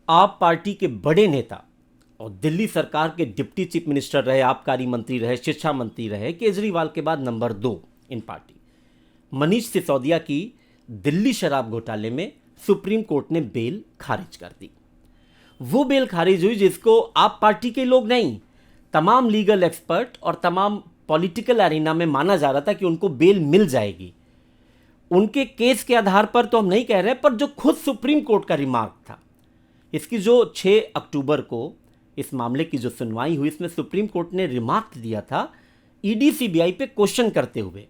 आप पार्टी के बड़े नेता और दिल्ली सरकार के डिप्टी चीफ मिनिस्टर रहे, आबकारी मंत्री रहे, शिक्षा मंत्री रहे, केजरीवाल के बाद नंबर 2 इन पार्टी, मनीष सिसोदिया की दिल्ली शराब घोटाले में सुप्रीम कोर्ट ने बेल खारिज कर दी। वो बेल खारिज हुई जिसको आप पार्टी के लोग नहीं, तमाम लीगल एक्सपर्ट और तमाम पॉलिटिकल एरिना में माना जा रहा था कि उनको बेल मिल जाएगी। उनके केस के आधार पर तो हम नहीं कह रहे, पर जो खुद सुप्रीम कोर्ट का रिमार्क था, इसकी जो 6 अक्टूबर को इस मामले की जो सुनवाई हुई, इसमें सुप्रीम कोर्ट ने रिमार्क दिया था ईडी सीबीआई पे क्वेश्चन करते हुए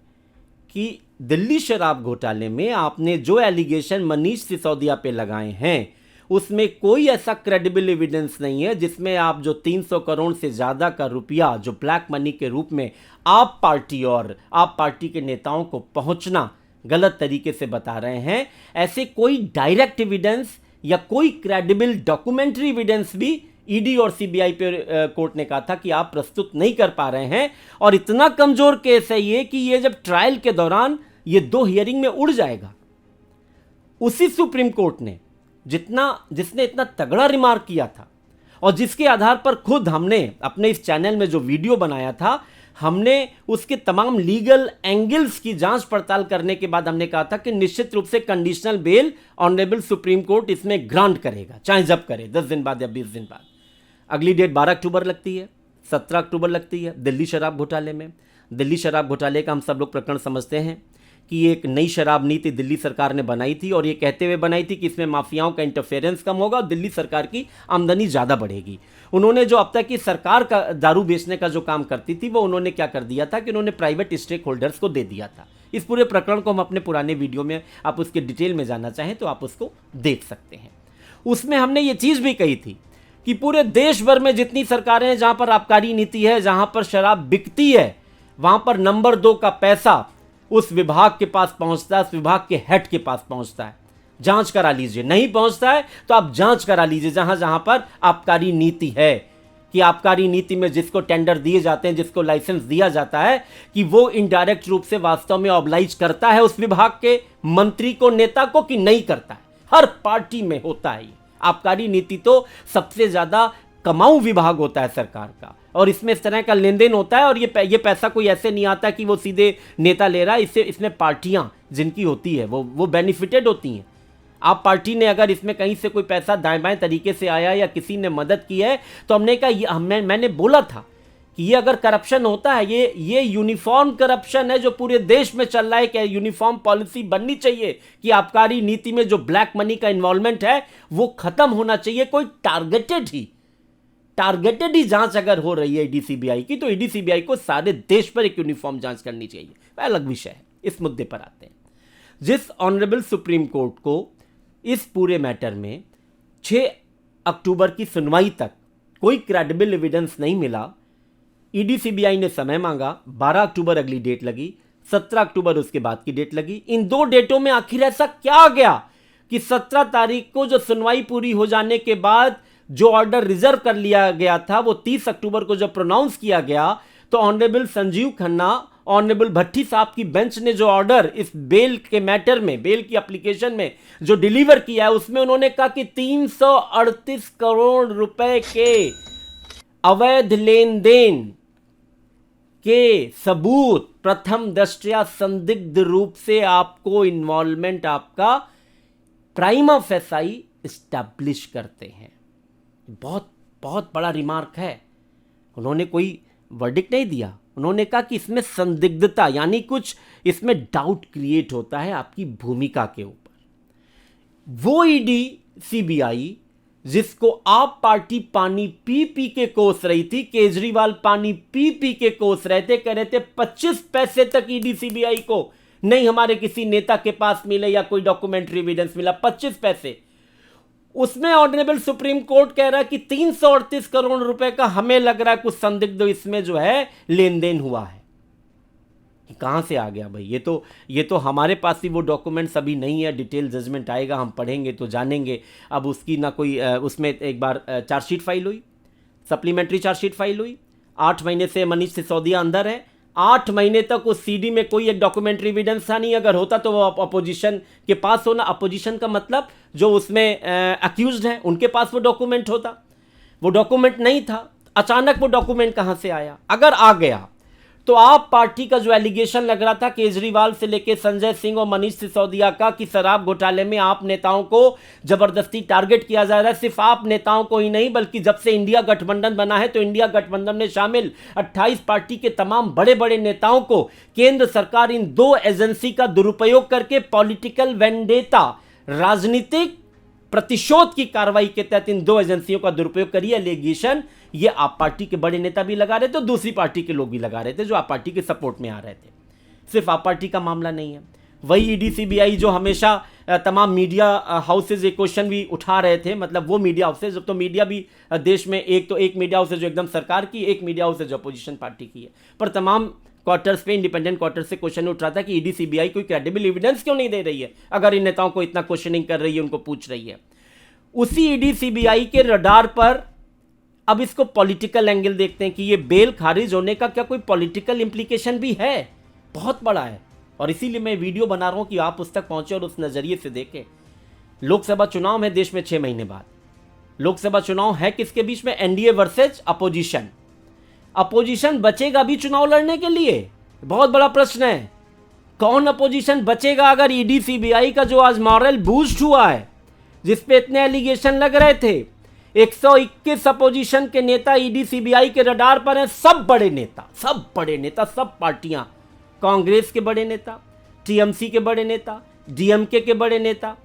कि दिल्ली शराब घोटाले में आपने जो एलिगेशन मनीष सिसोदिया पे लगाए हैं उसमें कोई ऐसा क्रेडिबल एविडेंस नहीं है जिसमें आप जो 300 करोड़ से ज़्यादा का रुपया जो ब्लैक मनी के रूप में आप पार्टी और आप पार्टी के नेताओं को पहुंचना गलत तरीके से बता रहे हैं, ऐसे कोई डायरेक्ट एविडेंस या कोई क्रेडिबल डॉक्यूमेंट्री एविडेंस भी ईडी और सीबीआई पे कोर्ट ने कहा था कि आप प्रस्तुत नहीं कर पा रहे हैं। और इतना कमजोर केस है ये कि ये जब ट्रायल के दौरान ये 2 हियरिंग में उड़ जाएगा। उसी सुप्रीम कोर्ट ने जिसने इतना तगड़ा रिमार्क किया था और जिसके आधार पर खुद हमने अपने इस चैनल में जो वीडियो बनाया था, हमने उसके तमाम लीगल एंगल्स की जांच पड़ताल करने के बाद हमने कहा था कि निश्चित रूप से conditional bail honourable supreme court इसमें ग्रांट करेगा, चाहे जब करे, 10 दिन बाद या 20 दिन बाद। अगली डेट 12 अक्टूबर लगती है, 17 अक्टूबर लगती है दिल्ली शराब घोटाले में। दिल्ली शराब घोटाले का हम सब लोग प्रकरण समझते हैं कि एक नई शराब नीति दिल्ली सरकार ने बनाई थी और ये कहते हुए बनाई थी कि इसमें माफियाओं का इंटरफेरेंस कम होगा और दिल्ली सरकार की आमदनी ज़्यादा बढ़ेगी। उन्होंने जो अब तक की सरकार का दारू बेचने का जो काम करती थी वो उन्होंने क्या कर दिया था कि उन्होंने प्राइवेट स्टेक होल्डर्स को दे दिया था। इस पूरे प्रकरण को हम अपने पुराने वीडियो में, आप उसके डिटेल में जानना चाहें तो आप उसको देख सकते हैं। उसमें हमने ये चीज़ भी कही थी कि पूरे देश भर में जितनी सरकारें हैं जहाँ पर आबकारी नीति है, जहाँ पर शराब बिकती है, वहाँ पर नंबर 2 का पैसा उस विभाग के पास पहुंचता है, उस विभाग के हेड के पास पहुंचता है। जांच करा लीजिए, नहीं पहुंचता है तो आप जांच करा लीजिए जहां जहां पर आबकारी नीति है, कि आबकारी नीति में जिसको टेंडर दिए जाते हैं, जिसको लाइसेंस दिया जाता है, कि वो इनडायरेक्ट रूप से वास्तव में ऑब्लाइज करता है उस विभाग के मंत्री को, नेता को, कि नहीं करता है। हर पार्टी में होता है। आबकारी नीति तो सबसे ज्यादा कमाऊ विभाग होता है सरकार का, और इसमें इस तरह का लेन देन होता है। और ये पैसा कोई ऐसे नहीं आता कि वो सीधे नेता ले रहा है, इसमें पार्टियां जिनकी होती है वो बेनिफिटेड होती हैं। आप पार्टी ने अगर इसमें कहीं से कोई पैसा दाएं बाएं तरीके से आया या किसी ने मदद की है तो हमने कहा, मैंने बोला था कि ये अगर करप्शन होता है, ये यूनिफॉर्म करप्शन है जो पूरे देश में चल रहा है, कि यूनिफॉर्म पॉलिसी बननी चाहिए कि आबकारी नीति में जो ब्लैक मनी का इन्वॉल्वमेंट है वो खत्म होना चाहिए। कोई टारगेटेड ही जांच अगर हो रही है ईडी सीबीआई की, तो ईडी सीबीआई को सारे देश पर एक यूनिफॉर्म जांच करनी चाहिए। वह अलग विषय है। इस मुद्दे पर आते हैं। जिस ऑनरेबल सुप्रीम कोर्ट को इस पूरे मैटर में 6 अक्टूबर की सुनवाई तक कोई क्रेडिबल एविडेंस नहीं मिला, ईडी सीबीआई ने समय मांगा। 12 अक्टूबर अगली डेट लगी, 17 अक्टूबर उसके बाद की डेट लगी। इन 2 डेटों में आखिर ऐसा क्या आ गया कि 17 तारीख को जो सुनवाई पूरी हो जाने के बाद जो ऑर्डर रिजर्व कर लिया गया था, वो 30 अक्टूबर को जब प्रोनाउंस किया गया तो ऑनरेबल संजीव खन्ना, ऑनरेबल भट्टी साहब की बेंच ने जो ऑर्डर इस बेल के मैटर में, बेल की एप्लीकेशन में जो डिलीवर किया है, उसमें उन्होंने कहा कि 338 करोड़ रुपए के अवैध लेन देन के सबूत प्रथम दृष्टया संदिग्ध रूप से आपको इन्वॉल्वमेंट आपका प्राइमा फेसाई एस्टैब्लिश करते हैं। बहुत बहुत बड़ा रिमार्क है। उन्होंने कोई वर्डिक्ट नहीं दिया, उन्होंने कहा कि इसमें संदिग्धता, यानी कुछ इसमें डाउट क्रिएट होता है आपकी भूमिका के ऊपर। वो ईडी सीबीआई जिसको आप पार्टी पानी पी पी के कोस रही थी, केजरीवाल पानी पी पी के कोस रहे थे, कह रहे थे 25 पैसे तक ईडी सीबीआई को नहीं हमारे किसी नेता के पास मिले या कोई डॉक्यूमेंट्री एविडेंस मिला, 25 पैसे। उसमें ऑनरेबल सुप्रीम कोर्ट कह रहा है कि 338 करोड़ रुपए का हमें लग रहा है कुछ संदिग्ध इसमें जो है लेन देन हुआ है। कहां से आ गया भाई? ये तो हमारे पास ही वो डॉक्यूमेंट्स अभी नहीं है। डिटेल जजमेंट आएगा, हम पढ़ेंगे तो जानेंगे। अब उसकी ना कोई उसमें एक बार चार्जशीट फाइल हुई, सप्लीमेंट्री चार्जशीट फाइल हुई। 8 महीने से मनीष सिसोदिया अंदर है, 8 महीने तक उस सीडी में कोई एक डॉक्यूमेंट्री एविडेंस था नहीं। अगर होता तो वो अपोजिशन के पास होना, अपोजिशन का मतलब जो उसमें अक्यूज्ड हैं उनके पास वो डॉक्यूमेंट होता। वो डॉक्यूमेंट नहीं था, अचानक वो डॉक्यूमेंट कहां से आया? अगर आ गया तो आप पार्टी का जो एलिगेशन लग रहा था केजरीवाल से लेके संजय सिंह और मनीष सिसोदिया का कि शराब घोटाले में आप नेताओं को जबरदस्ती टारगेट किया जा रहा है, सिर्फ आप नेताओं को ही नहीं बल्कि जब से इंडिया गठबंधन बना है तो इंडिया गठबंधन में शामिल 28 पार्टी के तमाम बड़े बड़े नेताओं को केंद्र सरकार इन 2 एजेंसी का दुरुपयोग करके पॉलिटिकल वेंडेटा, राजनीतिक प्रतिशोध की कार्रवाई के तहत इन 2 एजेंसियों का दुरुपयोग करिए। एलिगेशन ये आप पार्टी के बड़े नेता भी लगा रहे थे, दूसरी पार्टी के लोग भी लगा रहे थे जो आप पार्टी के सपोर्ट में आ रहे थे। सिर्फ आप पार्टी का मामला नहीं है। वही ईडी सीबीआई जो हमेशा तमाम मीडिया हाउसेज एक क्वेश्चन भी उठा रहे थे, मतलब वो मीडिया हाउसेज, जब तो मीडिया भी देश में एक मीडिया हाउस है जो एकदम सरकार की, एक मीडिया हाउस है जो अपोजिशन पार्टी की है, पर तमाम क्वार्टर्स पे, इंडिपेंडेंट क्वार्टर से क्वेश्चन उठ रहा था कि ईडी सीबीआई कोई क्रेडिबल एविडेंस क्यों नहीं दे रही है अगर इन नेताओं को इतना क्वेश्चनिंग कर रही है, उनको पूछ रही है। उसी ईडी सीबीआई के रडार पर अब इसको पॉलिटिकल एंगल देखते हैं कि ये बेल खारिज होने का क्या कोई पॉलिटिकल इंप्लीकेशन भी है, बहुत बड़ा है। और इसीलिए मैं वीडियो बना रहा हूं कि आप उस तक पहुंचे और उस नजरिए से देखें। लोकसभा चुनाव है देश में 6 महीने बाद। लोकसभा चुनाव है किसके बीच में? NDA versus opposition. अपोजिशन बचेगा भी चुनाव लड़ने के लिए? बहुत बड़ा प्रश्न है। कौन अपोजिशन बचेगा अगर ईडी सीबीआई का जो आज मॉरल बूस्ट हुआ है, जिसपे इतने एलिगेशन लग रहे थे, 121 अपोजिशन के नेता ईडी सीबीआई के रडार पर हैं। सब बड़े नेता, सब पार्टियां, कांग्रेस के बड़े नेता, टीएमसी के बड़े नेता, डीएमके के बड़े नेता,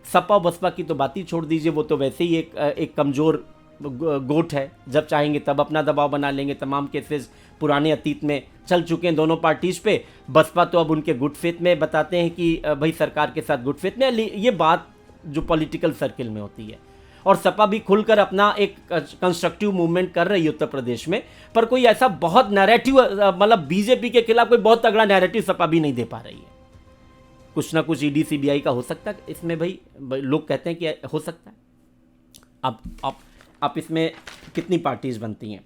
सपा बसपा की तो बात ही छोड़ दीजिए, वो तो वैसे ही एक कमजोर गोट है, जब चाहेंगे तब अपना दबाव बना लेंगे। तमाम केसेस पुराने अतीत में चल चुके हैं दोनों पार्टीज पे। बसपा तो अब उनके गुड फेथ में बताते हैं कि भाई सरकार के साथ गुड फेथ में, ये बात जो पॉलिटिकल सर्किल में होती है। और सपा भी खुलकर अपना एक कंस्ट्रक्टिव मूवमेंट कर रही है उत्तर प्रदेश में, पर कोई ऐसा बहुत नैरेटिव, मतलब बीजेपी के खिलाफ कोई बहुत तगड़ा नैरेटिव सपा भी नहीं दे पा रही है। कुछ ना कुछ ईडी सीबीआई का हो सकता है इसमें, भाई लोग कहते हैं कि हो सकता है। अब आप इसमें कितनी पार्टीज बनती हैं?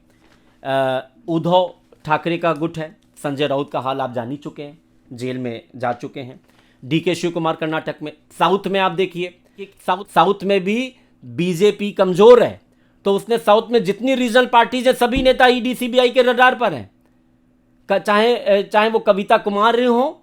उद्धव ठाकरे का गुट है, संजय राउत का हाल आप जान ही चुके हैं, जेल में जा चुके हैं। डीके शिव कुमार कर्नाटक में। साउथ में आप देखिए, साउथ में भी बीजेपी कमजोर है, तो उसने साउथ में जितनी रीजनल पार्टीज है सभी नेता ईडी सीबीआई के रडार पर हैं। चाहे वो कविता कुमार हो,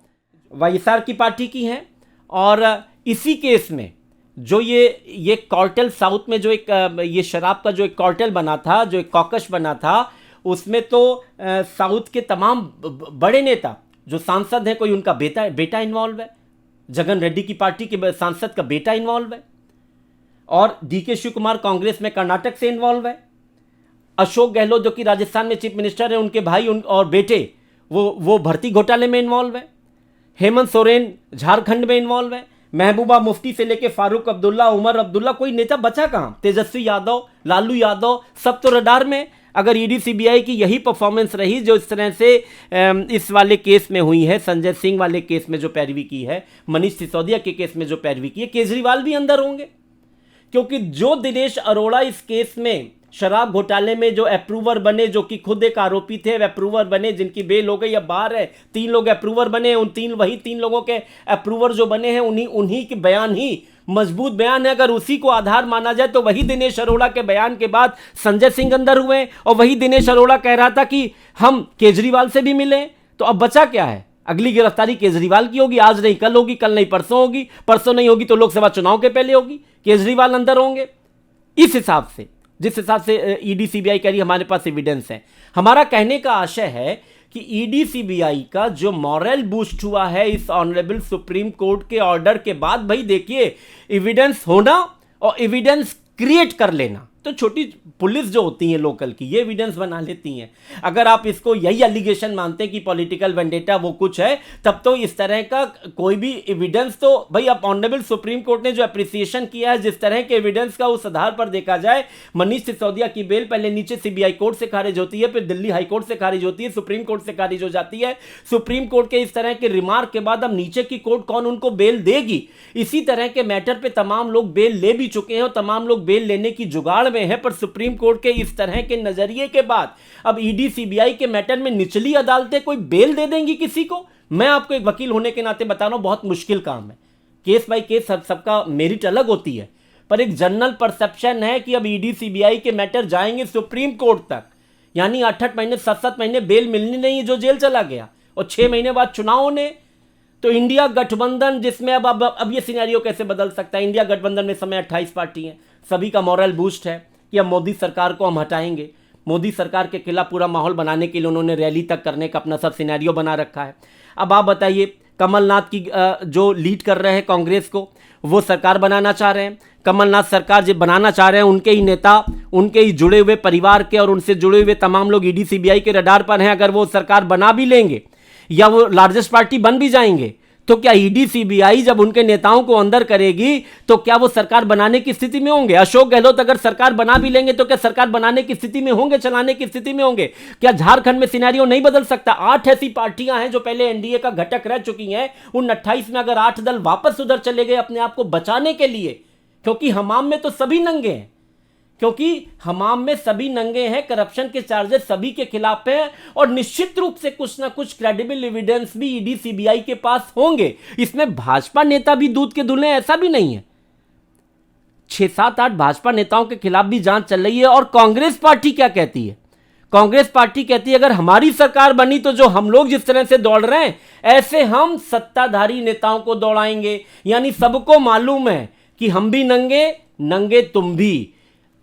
वाईएसआर की पार्टी की हैं। और इसी केस में जो ये कार्टेल साउथ में, जो एक ये शराब का जो एक कार्टेल बना था, जो एक कॉकस बना था, उसमें तो साउथ के तमाम बड़े नेता जो सांसद हैं, कोई उनका बेटा इन्वॉल्व है, जगन रेड्डी की पार्टी के सांसद का बेटा इन्वॉल्व है। और डीके शिव कुमार कांग्रेस में कर्नाटक से इन्वॉल्व है। अशोक गहलोत जो कि राजस्थान में चीफ मिनिस्टर है, उनके भाई और बेटे वो भर्ती घोटाले में इन्वॉल्व है। हेमंत सोरेन झारखंड में इन्वॉल्व है। महबूबा मुफ्ती से लेके फारूक अब्दुल्ला, उमर अब्दुल्ला, कोई नेता बचा कहां? तेजस्वी यादव, लालू यादव, सब तो रडार में। अगर ईडी सीबीआई की यही परफॉर्मेंस रही जो इस तरह से इस वाले केस में हुई है, संजय सिंह वाले केस में जो पैरवी की है, मनीष सिसोदिया के केस में जो पैरवी की है, केजरीवाल भी अंदर होंगे। क्योंकि जो दिनेश अरोड़ा इस केस में शराब घोटाले में जो अप्रूवर बने, जो कि खुद एक आरोपी थे, अप्रूवर बने, जिनकी बेल हो गई, अब बाहर है, 3 लोग अप्रूवर बने, वही 3 लोगों के अप्रूवर जो बने हैं, उन्हीं के बयान ही मजबूत बयान है। अगर उसी को आधार माना जाए तो वही दिनेश अरोड़ा के बयान के बाद संजय सिंह अंदर हुए, और वही दिनेश अरोड़ा कह रहा था कि हम केजरीवाल से भी मिले। तो अब बचा क्या है? अगली गिरफ्तारी केजरीवाल की होगी, आज नहीं कल होगी, कल नहीं परसों होगी, परसों नहीं होगी तो लोकसभा चुनाव के पहले होगी, केजरीवाल अंदर होंगे। इस हिसाब से, जिस हिसाब से ईडी सीबीआई कह रही है, हमारे पास एविडेंस है। हमारा कहने का आशय है कि ईडी सीबीआई का जो मॉरल बूस्ट हुआ है इस ऑनरेबल सुप्रीम कोर्ट के ऑर्डर के बाद, भाई देखिए, एविडेंस होना और एविडेंस क्रिएट कर लेना, तो छोटी पुलिस जो होती है लोकल की, ये एविडेंस बना लेती हैं। अगर आप इसको यही एलिगेशन मानते हैं कि पॉलिटिकल वेंडेटा वो कुछ है, तब तो इस तरह का कोई भी एविडेंस, तो भाई अब ऑनरेबल सुप्रीम कोर्ट ने जो अप्रिसिएशन किया है जिस तरह के एविडेंस का, उस आधार पर देखा जाए, मनीष सिसोदिया की बेल पहले नीचे सीबीआई कोर्ट से खारिज होती है, फिर दिल्ली हाई कोर्ट से खारिज होती है, सुप्रीम कोर्ट से खारिज हो जाती है। सुप्रीम कोर्ट के इस तरह के रिमार्क के बाद अब नीचे की कोर्ट कौन उनको बेल देगी? इसी तरह के मैटर पे तमाम लोग बेल ले भी चुके हैं और तमाम लोग बेल लेने की जुगाड़ में है, पर सुप्रीम कोर्ट के इस तरह के नजरिए के बाद अब ईडी सीबीआई के मैटर में निचली अदालतें कोई बेल दे देंगी किसी को? मैं आपको एक वकील होने के नाते बता रहा हूं, बहुत मुश्किल काम है। केस बाई केस सबका मेरिट अलग होती है, पर एक जनरल परसेप्शन है कि अब ईडी सीबीआई के मैटर जाएंगे सुप्रीम कोर्ट तक, यानी 8-8 महीने 7-7 महीने बेल मिलनी नहीं है जो जेल चला गया, और 6 महीने बाद चुनाव होने। तो इंडिया गठबंधन जिसमें अब ये सिनेरियो कैसे बदल सकता है? इंडिया गठबंधन में समय 28 पार्टी हैं, सभी का मॉरल बूस्ट है कि अब मोदी सरकार को हम हटाएंगे। मोदी सरकार के खिलाफ पूरा माहौल बनाने के लिए उन्होंने रैली तक करने का अपना सब सिनेरियो बना रखा है। अब आप बताइए, कमलनाथ की जो लीड कर रहे हैं कांग्रेस को, वो सरकार बनाना चाह रहे हैं। कमलनाथ सरकार जो बनाना चाह रहे हैं, उनके ही नेता, उनके ही जुड़े हुए परिवार के और उनसे जुड़े हुए तमाम लोग ईडी सीबीआई के रडार पर हैं। अगर वो सरकार बना भी लेंगे या वो लार्जेस्ट पार्टी बन भी जाएंगे, तो क्या ईडी सीबीआई जब उनके नेताओं को अंदर करेगी तो क्या वो सरकार बनाने की स्थिति में होंगे? अशोक गहलोत अगर सरकार बना भी लेंगे तो क्या सरकार बनाने की स्थिति में होंगे, चलाने की स्थिति में होंगे? क्या झारखंड में सिनेरियो नहीं बदल सकता? 8 ऐसी पार्टियां हैं जो पहले एनडीए का घटक रह चुकी हैं, उन 28 में अगर 8 दल वापस उधर चले गए अपने आप को बचाने के लिए, क्योंकि हमाम में तो सभी नंगे हैं, करप्शन के चार्जेस सभी के खिलाफ हैं, और निश्चित रूप से कुछ ना कुछ क्रेडिबल एविडेंस भी ईडी सीबीआई के पास होंगे। इसमें भाजपा नेता भी दूध के धुले, ऐसा भी नहीं है। 6-7-8 भाजपा नेताओं के खिलाफ भी जांच चल रही है। और कांग्रेस पार्टी क्या कहती है? कांग्रेस पार्टी कहती है अगर हमारी सरकार बनी तो जो हम लोग जिस तरह से दौड़ रहे हैं, ऐसे हम सत्ताधारी नेताओं को दौड़ाएंगे। यानी सबको मालूम है कि हम भी नंगे, नंगे तुम भी।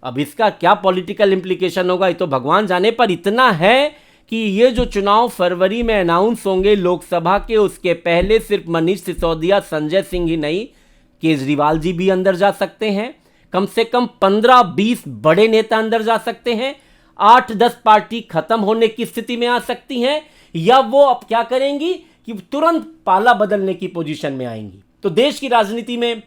अब इसका क्या पॉलिटिकल इंप्लीकेशन होगा ये तो भगवान जाने, पर इतना है कि ये जो चुनाव फरवरी में अनाउंस होंगे लोकसभा के, उसके पहले सिर्फ मनीष सिसोदिया, संजय सिंह ही नहीं, केजरीवाल जी भी अंदर जा सकते हैं। कम से कम 15-20 बड़े नेता अंदर जा सकते हैं। 8-10 पार्टी खत्म होने की स्थिति में आ सकती हैं, या वो अब क्या करेंगी कि तुरंत पाला बदलने की पोजीशन में आएंगी। तो देश की राजनीति में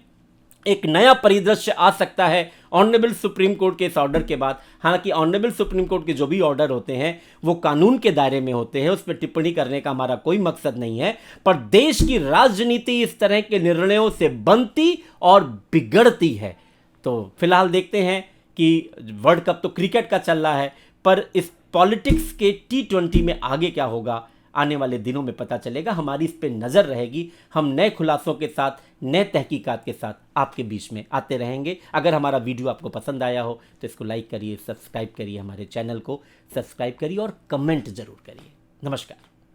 एक नया परिदृश्य आ सकता है ऑनरेबल सुप्रीम कोर्ट के इस ऑर्डर के बाद। हालांकि ऑनरेबल सुप्रीम कोर्ट के जो भी ऑर्डर होते हैं वो कानून के दायरे में होते हैं, उस पर टिप्पणी करने का हमारा कोई मकसद नहीं है, पर देश की राजनीति इस तरह के निर्णयों से बनती और बिगड़ती है। तो फिलहाल देखते हैं कि वर्ल्ड कप तो क्रिकेट का चल रहा है, पर इस पॉलिटिक्स के T20 में आगे क्या होगा आने वाले दिनों में पता चलेगा। हमारी इस पे नज़र रहेगी। हम नए खुलासों के साथ, नए तहकीकात के साथ आपके बीच में आते रहेंगे। अगर हमारा वीडियो आपको पसंद आया हो तो इसको लाइक करिए, सब्सक्राइब करिए, हमारे चैनल को सब्सक्राइब करिए और कमेंट जरूर करिए। नमस्कार।